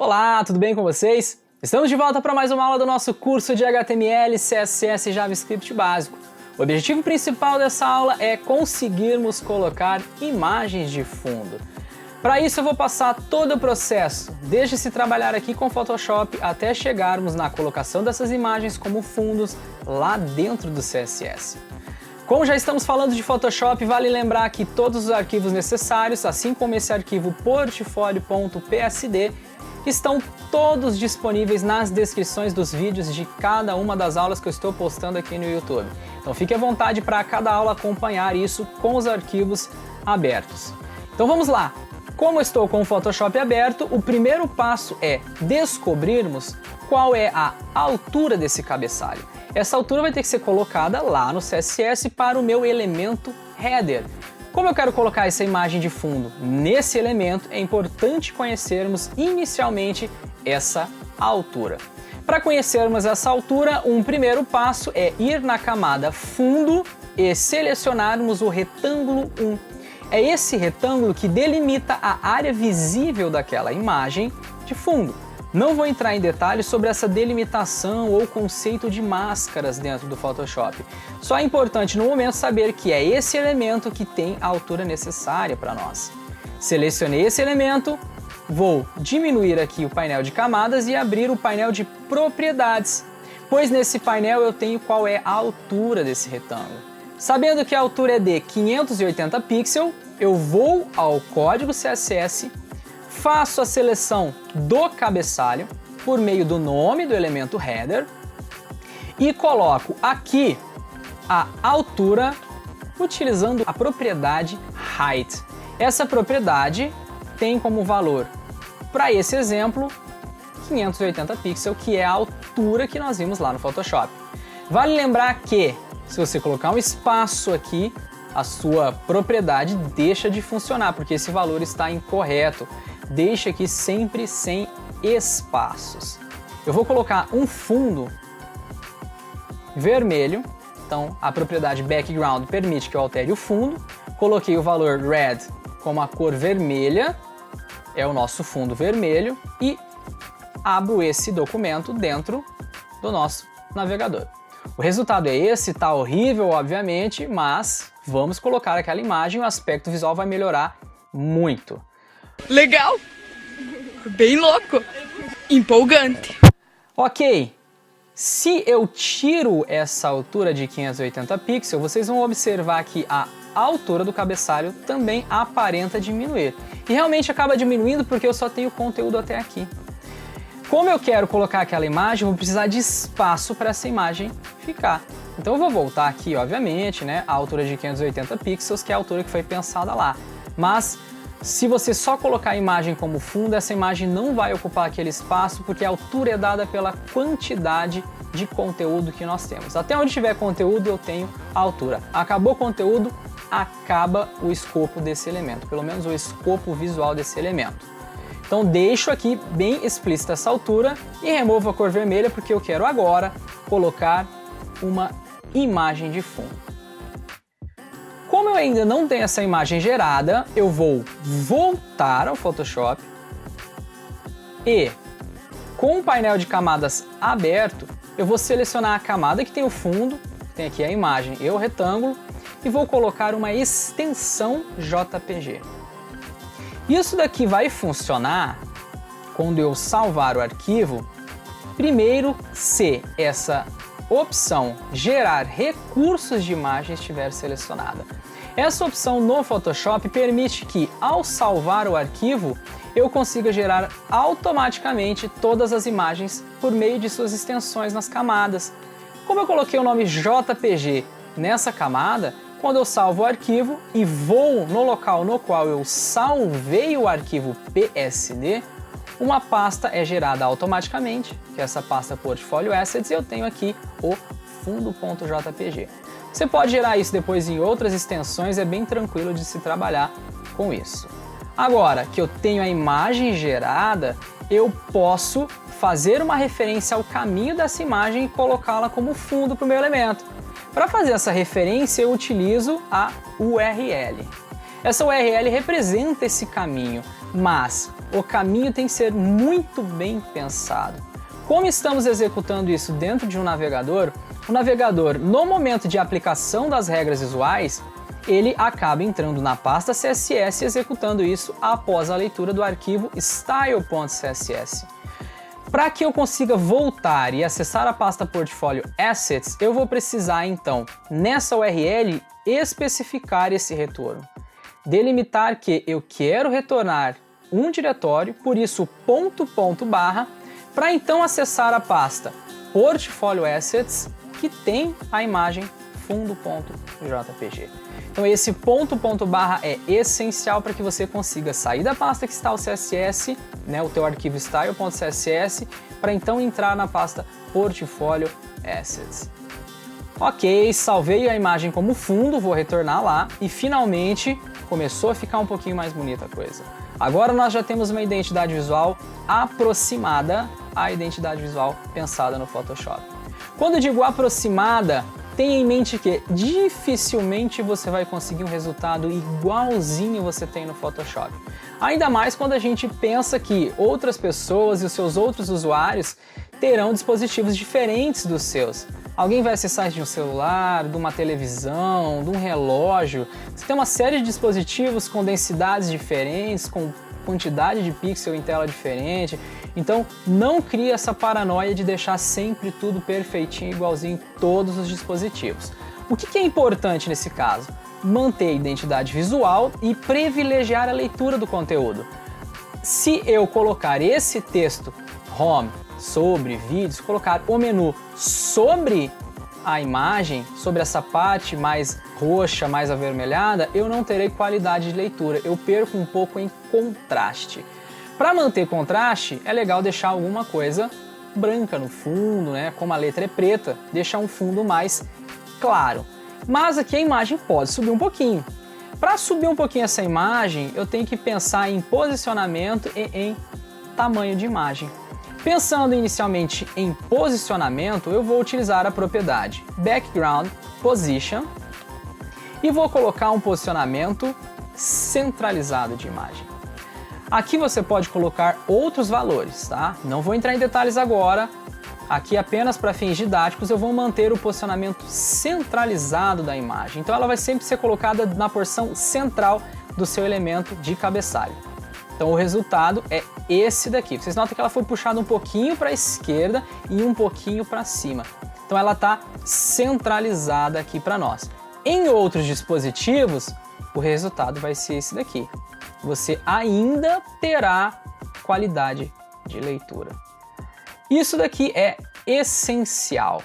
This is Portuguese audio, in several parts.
Olá, tudo bem com vocês? Estamos de volta para mais uma aula do nosso curso de HTML, CSS e JavaScript básico. O objetivo principal dessa aula é conseguirmos colocar imagens de fundo. Para isso eu vou passar todo o processo, desde se trabalhar aqui com Photoshop até chegarmos na colocação dessas imagens como fundos lá dentro do CSS. Como já estamos falando de Photoshop, vale lembrar que todos os arquivos necessários, assim como esse arquivo portfolio.psd, estão todos disponíveis nas descrições dos vídeos de cada uma das aulas que eu estou postando aqui no YouTube. Então fique à vontade para cada aula acompanhar isso com os arquivos abertos. Então vamos lá! Como eu estou com o Photoshop aberto, o primeiro passo é descobrirmos qual é a altura desse cabeçalho. Essa altura vai ter que ser colocada lá no CSS para o meu elemento header. Como eu quero colocar essa imagem de fundo nesse elemento, é importante conhecermos inicialmente essa altura. Para conhecermos essa altura, um primeiro passo é ir na camada Fundo e selecionarmos o retângulo 1. É esse retângulo que delimita a área visível daquela imagem de fundo. Não vou entrar em detalhes sobre essa delimitação ou conceito de máscaras dentro do Photoshop. Só é importante no momento saber que é esse elemento que tem a altura necessária para nós. Selecionei esse elemento, vou diminuir aqui o painel de camadas e abrir o painel de propriedades, pois nesse painel eu tenho qual é a altura desse retângulo. Sabendo que a altura é de 580 pixels, eu vou ao código CSS, faço a seleção do cabeçalho por meio do nome do elemento header e coloco aqui a altura utilizando a propriedade height. Essa propriedade tem como valor, para esse exemplo, 580 pixels, que é a altura que nós vimos lá no Photoshop. Vale lembrar que, se você colocar um espaço aqui, a sua propriedade deixa de funcionar, porque esse valor está incorreto. Deixe aqui sempre sem espaços. Eu vou colocar um fundo vermelho, então a propriedade background permite que eu altere o fundo. Coloquei o valor red como a cor vermelha, é o nosso fundo vermelho, e abro esse documento dentro do nosso navegador. O resultado é esse, tá horrível, obviamente, mas vamos colocar aquela imagem e o aspecto visual vai melhorar muito. Legal! Bem louco! Empolgante! Ok, se eu tiro essa altura de 580 pixels, vocês vão observar que a altura do cabeçalho também aparenta diminuir. E realmente acaba diminuindo porque eu só tenho conteúdo até aqui. Como eu quero colocar aquela imagem, eu vou precisar de espaço para essa imagem ficar. Então eu vou voltar aqui, obviamente, né, a altura de 580 pixels, que é a altura que foi pensada lá. Mas se você só colocar a imagem como fundo, essa imagem não vai ocupar aquele espaço, porque a altura é dada pela quantidade de conteúdo que nós temos. Até onde tiver conteúdo, eu tenho a altura. Acabou o conteúdo, acaba o escopo desse elemento, pelo menos o escopo visual desse elemento. Então deixo aqui bem explícita essa altura e removo a cor vermelha, porque eu quero agora colocar uma imagem de fundo. Como eu ainda não tenho essa imagem gerada, eu vou voltar ao Photoshop e, com o painel de camadas aberto, eu vou selecionar a camada que tem o fundo, tem aqui a imagem e o retângulo, e vou colocar uma extensão JPG. Isso daqui vai funcionar quando eu salvar o arquivo, primeiro se essa opção gerar recursos de imagem estiver selecionada. Essa opção no Photoshop permite que, ao salvar o arquivo, eu consiga gerar automaticamente todas as imagens por meio de suas extensões nas camadas. Como eu coloquei o nome JPG nessa camada, quando eu salvo o arquivo e vou no local no qual eu salvei o arquivo PSD, uma pasta é gerada automaticamente, que é essa pasta Portfolio Assets, e eu tenho aqui o fundo.jpg. Você pode gerar isso depois em outras extensões, é bem tranquilo de se trabalhar com isso. Agora que eu tenho a imagem gerada, eu posso fazer uma referência ao caminho dessa imagem e colocá-la como fundo para o meu elemento. Para fazer essa referência, eu utilizo a URL. Essa URL representa esse caminho, mas o caminho tem que ser muito bem pensado. Como estamos executando isso dentro de um navegador, o navegador, no momento de aplicação das regras visuais, ele acaba entrando na pasta CSS e executando isso após a leitura do arquivo style.css. Para que eu consiga voltar e acessar a pasta Portfolio Assets, eu vou precisar então, nessa URL, especificar esse retorno. Delimitar que eu quero retornar um diretório, por isso ponto barra, para então acessar a pasta Portfolio Assets, que tem a imagem fundo.jpg. Então esse ponto barra é essencial para que você consiga sair da pasta que está o CSS, né, o teu arquivo style.css, para então entrar na pasta Portfolio Assets. Ok, salvei a imagem como fundo, vou retornar lá e finalmente começou a ficar um pouquinho mais bonita a coisa. Agora nós já temos uma identidade visual aproximada à identidade visual pensada no Photoshop. Quando eu digo aproximada, tenha em mente que dificilmente você vai conseguir um resultado igualzinho você tem no Photoshop. Ainda mais quando a gente pensa que outras pessoas e os seus outros usuários terão dispositivos diferentes dos seus. Alguém vai acessar de um celular, de uma televisão, de um relógio. Você tem uma série de dispositivos com densidades diferentes, com quantidade de pixel em tela diferente. Então não crie essa paranoia de deixar sempre tudo perfeitinho, igualzinho em todos os dispositivos. O que é importante nesse caso? Manter a identidade visual e privilegiar a leitura do conteúdo. Se eu colocar esse texto home, sobre vídeos, colocar o menu sobre a imagem, sobre essa parte mais roxa, mais avermelhada, eu não terei qualidade de leitura, eu perco um pouco em contraste. Para manter contraste, é legal deixar alguma coisa branca no fundo, né? Como a letra é preta, deixar um fundo mais claro. Mas aqui a imagem pode subir um pouquinho. Para subir um pouquinho essa imagem, eu tenho que pensar em posicionamento e em tamanho de imagem. Pensando inicialmente em posicionamento, eu vou utilizar a propriedade Background Position e vou colocar um posicionamento centralizado de imagem. Aqui você pode colocar outros valores, tá? Não vou entrar em detalhes agora. Aqui apenas para fins didáticos eu vou manter o posicionamento centralizado da imagem. Então ela vai sempre ser colocada na porção central do seu elemento de cabeçalho. Então o resultado é esse daqui. Vocês notam que ela foi puxada um pouquinho para a esquerda e um pouquinho para cima. Então ela está centralizada aqui para nós. Em outros dispositivos, o resultado vai ser esse daqui. Você ainda terá qualidade de leitura. Isso daqui é essencial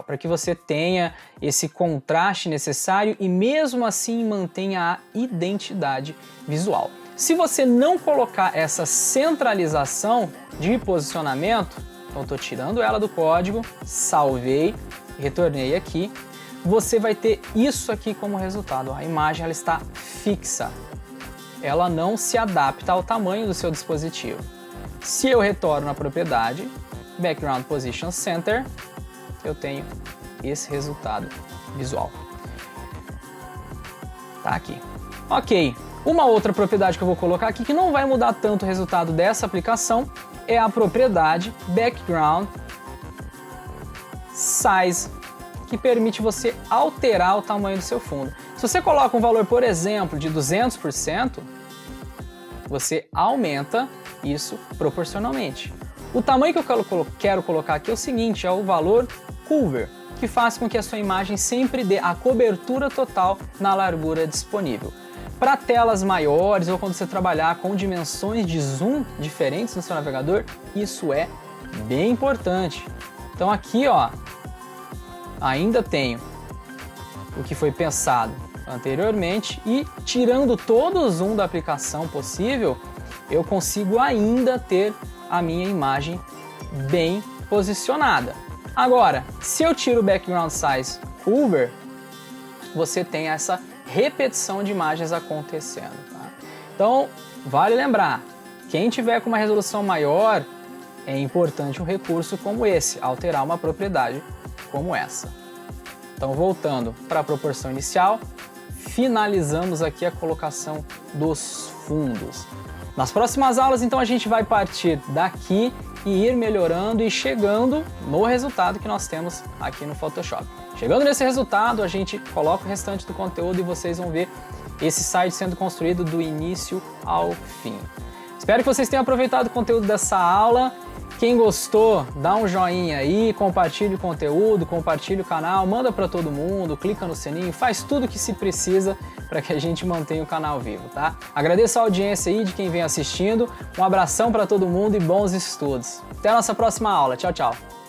para que você tenha esse contraste necessário e mesmo assim mantenha a identidade visual. Se você não colocar essa centralização de posicionamento, então estou tirando ela do código, salvei, retornei aqui, você vai ter isso aqui como resultado. A imagem ela está fixa, ela não se adapta ao tamanho do seu dispositivo. Se eu retorno à propriedade Background Position Center, eu tenho esse resultado visual. Tá aqui. Ok. Uma outra propriedade que eu vou colocar aqui que não vai mudar tanto o resultado dessa aplicação é a propriedade Background Size, que permite você alterar o tamanho do seu fundo. Se você coloca um valor, por exemplo, de 200%, você aumenta isso proporcionalmente. O tamanho que eu quero colocar aqui é o seguinte, é o valor cover, que faz com que a sua imagem sempre dê a cobertura total na largura disponível. Para telas maiores ou quando você trabalhar com dimensões de zoom diferentes no seu navegador, isso é bem importante. Então aqui, ó, ainda tenho o que foi pensado anteriormente e tirando todo o zoom da aplicação possível, eu consigo ainda ter a minha imagem bem posicionada. Agora, se eu tiro o Background Size Over, você tem essa repetição de imagens acontecendo. Tá? Então, vale lembrar, quem tiver com uma resolução maior, é importante um recurso como esse, alterar uma propriedade como essa. Então, voltando para a proporção inicial, finalizamos aqui a colocação dos fundos. Nas próximas aulas, então, a gente vai partir daqui e ir melhorando e chegando no resultado que nós temos aqui no Photoshop. Chegando nesse resultado, a gente coloca o restante do conteúdo e vocês vão ver esse site sendo construído do início ao fim. Espero que vocês tenham aproveitado o conteúdo dessa aula. Quem gostou, dá um joinha aí, compartilhe o conteúdo, compartilhe o canal, manda para todo mundo, clica no sininho, faz tudo o que se precisa para que a gente mantenha o canal vivo, tá? Agradeço a audiência aí de quem vem assistindo, um abração para todo mundo e bons estudos. Até a nossa próxima aula. Tchau, tchau!